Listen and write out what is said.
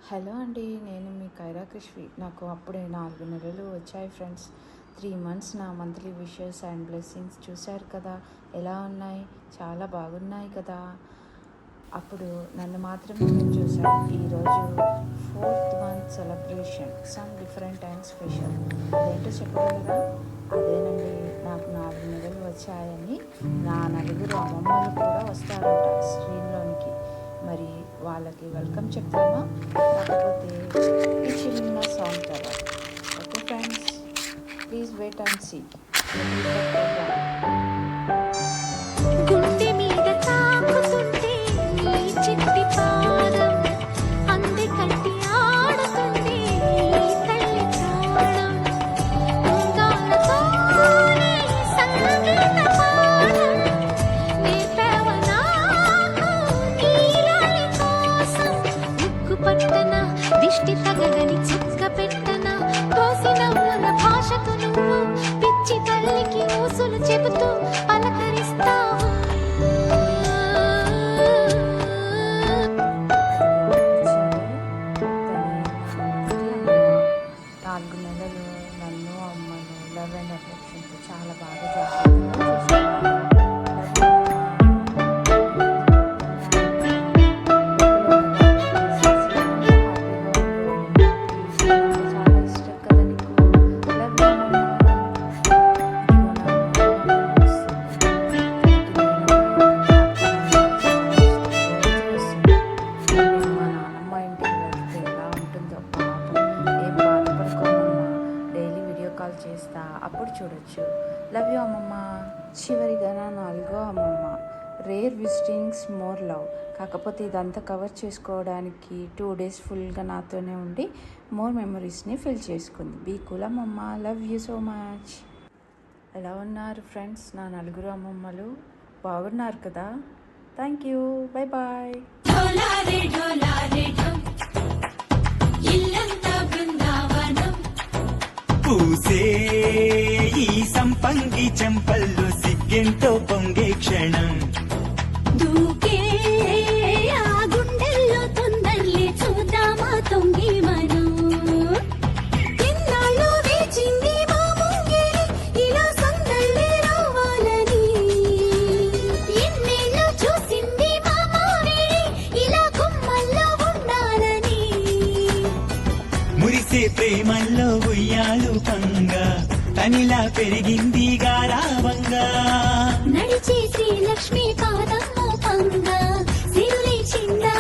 Hello అండి, నేను మీ కైరా కృష్వి. నాకు అప్పుడే 4 నెలలు వచ్చాయి ఫ్రెండ్స్. 3 మంత్స్ నా మంత్లీ విషెస్ అండ్ బ్లెస్సింగ్స్ చూశారు కదా, ఎలా ఉన్నాయి? చాలా బాగున్నాయి కదా. అప్పుడు నన్ను మాత్రమే మీరు చూశారు. ఈరోజు 4th month celebration, some different and special. అదేంటో చెప్పగలరా? అదేనండి, నాకు 4 నెలలు వచ్చాయని నా నలుగురు అమ్మమ్మలు కూడా వస్తారంట స్క్రీన్లోనికి. మరి వాళ్ళకి వెల్కమ్ చెప్తామా? కాకపోతే ఈ చిన్న సాంగ్ తర్వాత. Okay friends, please wait and see. గుండె మీద తాకుతుంటే నీ చిట్టి పాదం అంది కట్టి ఆడుతుంది నీ తల్లి ప్రాణం. ఉంగాలతోనే సంగీత పాఠం నేర్పావ నాకు నీలాలి కోసం. ముక్కు పట్టన దిష్టి తగలని చుక్క పెట్టన తోసిన ఊర భాషకు నువ్వు పిచ్చి తల్లికి ఊసులు చెబుతూ పలకరిస్తావు. 4 నెలలు నన్ను అమ్మను లవ్ అండ్ అఫెక్షన్తో చాలా బాగా జాగ్రత్తగా చూసుకున్నాను. చాలా ఇష్టం కదా నీకు. లవ్ యూ అమ్మమ్మ. మా నాన్నమ్మ ఇంటికి వెళ్తే ఎలా ఉంటుందో పాపం. ఏం బాధపడుకోమమ్మా, డైలీ వీడియో కాల్ చేస్తా, అప్పుడు చూడొచ్చు. లవ్ యూ అమ్మమ్మ. చివరిగా నా 4వ అమ్మమ్మ. Rare visitings more love. కాకపోతే ఇదంతా కవర్ చేసుకోవడానికి 2 డేస్ ఫుల్గా నాతోనే ఉండి మోర్ మెమరీస్ని ఫిల్ చేసుకుంది. బీ కూల్ అమ్మమ్మ. Love you so much. ఎలా ఉన్నారు ఫ్రెండ్స్ నా నలుగురు అమ్మమ్మలు? బాగున్నారు కదా? Thank you. Bye bye. డోలారే డోలారే డోం ఇల్లంతా బృందావనం. పూసే ఈ సంపంగి చెంపల్లో సిగ్గెంతో పొంగే క్షణం. దూకే ఆ గుండెల్లో తొందరలే చూద్దామా తొంగి మనం. ఇన్నాళ్ళు వేచింది మా ముంగిలి ఇలా సందళ్ళే రావాలని. ఎన్నేళ్ళు చూసింది మా మామిడి ఇలా గుమ్మల్లో ఉండాలని. మురిసే ప్రేమల్లో ఉయ్యాలు పంగా తనిలా పెరిగింది గారావంగా. నడిచే శ్రీ లక్ష్మీ పాదం మోపంగా సిరులే చిందా